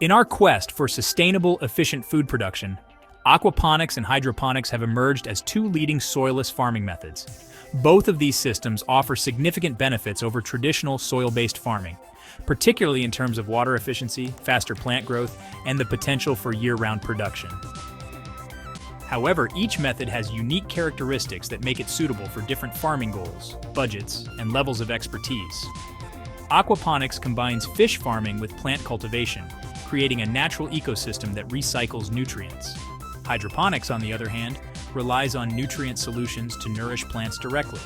In our quest for sustainable, efficient food production, aquaponics and hydroponics have emerged as two leading soilless farming methods. Both of these systems offer significant benefits over traditional soil-based farming, particularly in terms of water efficiency, faster plant growth, and the potential for year-round production. However, each method has unique characteristics that make it suitable for different farming goals, budgets, and levels of expertise. Aquaponics combines fish farming with plant cultivation, creating a natural ecosystem that recycles nutrients. Hydroponics, on the other hand, relies on nutrient solutions to nourish plants directly,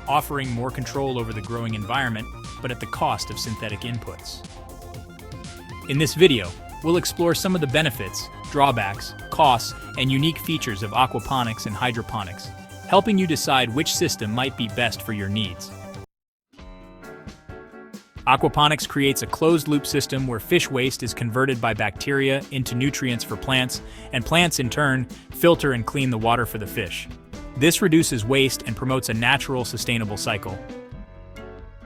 offering more control over the growing environment, but at the cost of synthetic inputs. In this video, we'll explore some of the benefits, drawbacks, costs, and unique features of aquaponics and hydroponics, helping you decide which system might be best for your needs. Aquaponics creates a closed-loop system where fish waste is converted by bacteria into nutrients for plants, and plants, in turn, filter and clean the water for the fish. This reduces waste and promotes a natural, sustainable cycle.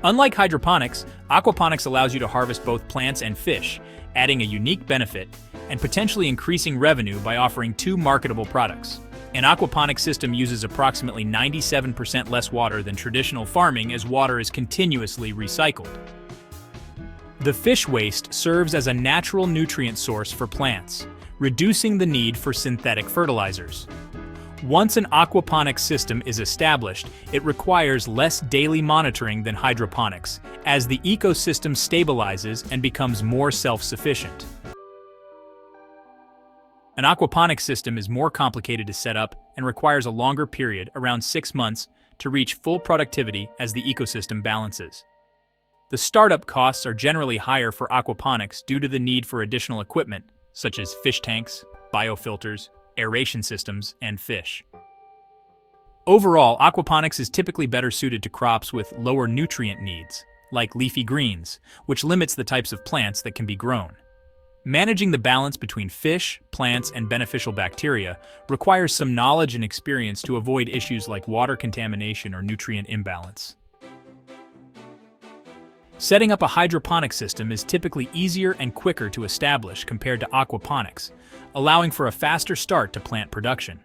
Unlike hydroponics, aquaponics allows you to harvest both plants and fish, adding a unique benefit and potentially increasing revenue by offering two marketable products. An aquaponics system uses approximately 97% less water than traditional farming, as water is continuously recycled. The fish waste serves as a natural nutrient source for plants, reducing the need for synthetic fertilizers. Once an aquaponics system is established, it requires less daily monitoring than hydroponics, as the ecosystem stabilizes and becomes more self-sufficient. An aquaponics system is more complicated to set up and requires a longer period, around 6 months, to reach full productivity as the ecosystem balances. The startup costs are generally higher for aquaponics due to the need for additional equipment, such as fish tanks, biofilters, aeration systems, and fish. Overall, aquaponics is typically better suited to crops with lower nutrient needs, like leafy greens, which limits the types of plants that can be grown. Managing the balance between fish, plants, and beneficial bacteria requires some knowledge and experience to avoid issues like water contamination or nutrient imbalance. Setting up a hydroponic system is typically easier and quicker to establish compared to aquaponics, allowing for a faster start to plant production.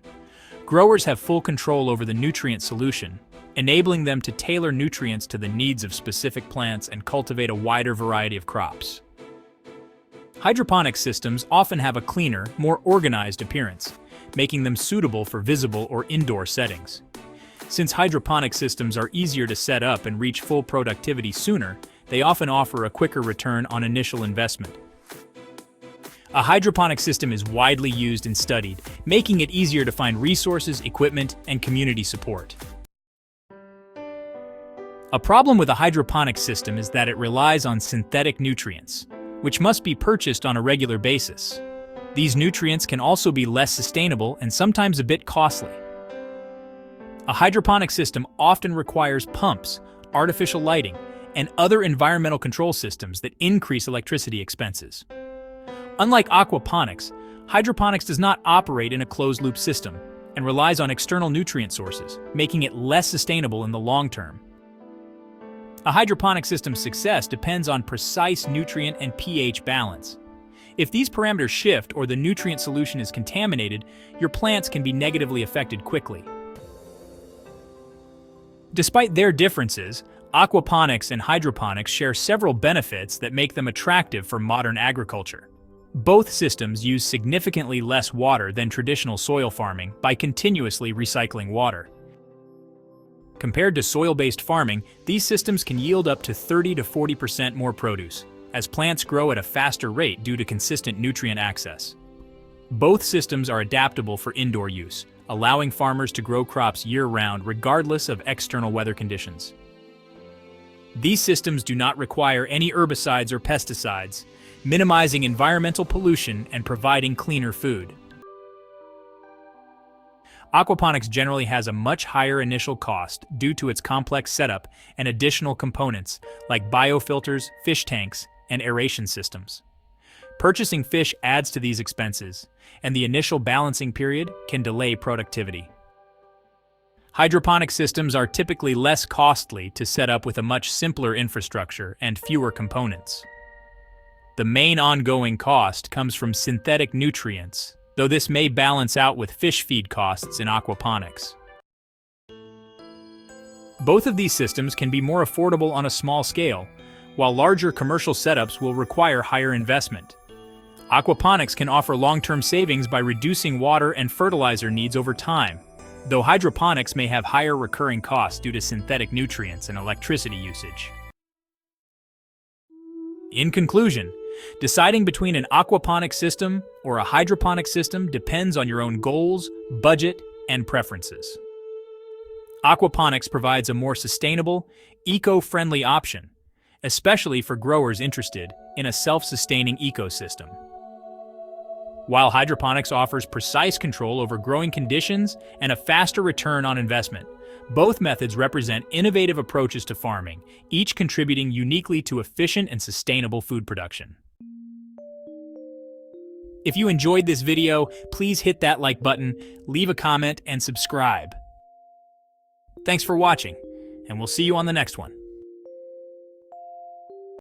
Growers have full control over the nutrient solution, enabling them to tailor nutrients to the needs of specific plants and cultivate a wider variety of crops. Hydroponic systems often have a cleaner, more organized appearance, making them suitable for visible or indoor settings. Since hydroponic systems are easier to set up and reach full productivity sooner, they often offer a quicker return on initial investment. A hydroponic system is widely used and studied, making it easier to find resources, equipment, and community support. A problem with a hydroponic system is that it relies on synthetic nutrients, which must be purchased on a regular basis. These nutrients can also be less sustainable and sometimes a bit costly. A hydroponic system often requires pumps, artificial lighting, and other environmental control systems that increase electricity expenses. Unlike aquaponics, hydroponics does not operate in a closed-loop system and relies on external nutrient sources, making it less sustainable in the long term. A hydroponic system's success depends on precise nutrient and pH balance. If these parameters shift or the nutrient solution is contaminated, your plants can be negatively affected quickly. Despite their differences, aquaponics and hydroponics share several benefits that make them attractive for modern agriculture. Both systems use significantly less water than traditional soil farming by continuously recycling water. Compared to soil-based farming, these systems can yield up to 30 to 40% more produce, as plants grow at a faster rate due to consistent nutrient access. Both systems are adaptable for indoor use, allowing farmers to grow crops year-round regardless of external weather conditions. These systems do not require any herbicides or pesticides, minimizing environmental pollution and providing cleaner food. Aquaponics generally has a much higher initial cost due to its complex setup and additional components like biofilters, fish tanks, and aeration systems. Purchasing fish adds to these expenses, and the initial balancing period can delay productivity. Hydroponic systems are typically less costly to set up with a much simpler infrastructure and fewer components. The main ongoing cost comes from synthetic nutrients, though this may balance out with fish feed costs in aquaponics. Both of these systems can be more affordable on a small scale, while larger commercial setups will require higher investment. Aquaponics can offer long-term savings by reducing water and fertilizer needs over time, though hydroponics may have higher recurring costs due to synthetic nutrients and electricity usage. In conclusion, deciding between an aquaponics system or a hydroponic system depends on your own goals, budget, and preferences. Aquaponics provides a more sustainable, eco-friendly option, especially for growers interested in a self-sustaining ecosystem. While hydroponics offers precise control over growing conditions and a faster return on investment, both methods represent innovative approaches to farming, each contributing uniquely to efficient and sustainable food production. If you enjoyed this video, please hit that like button, leave a comment, and subscribe. Thanks for watching, and we'll see you on the next one.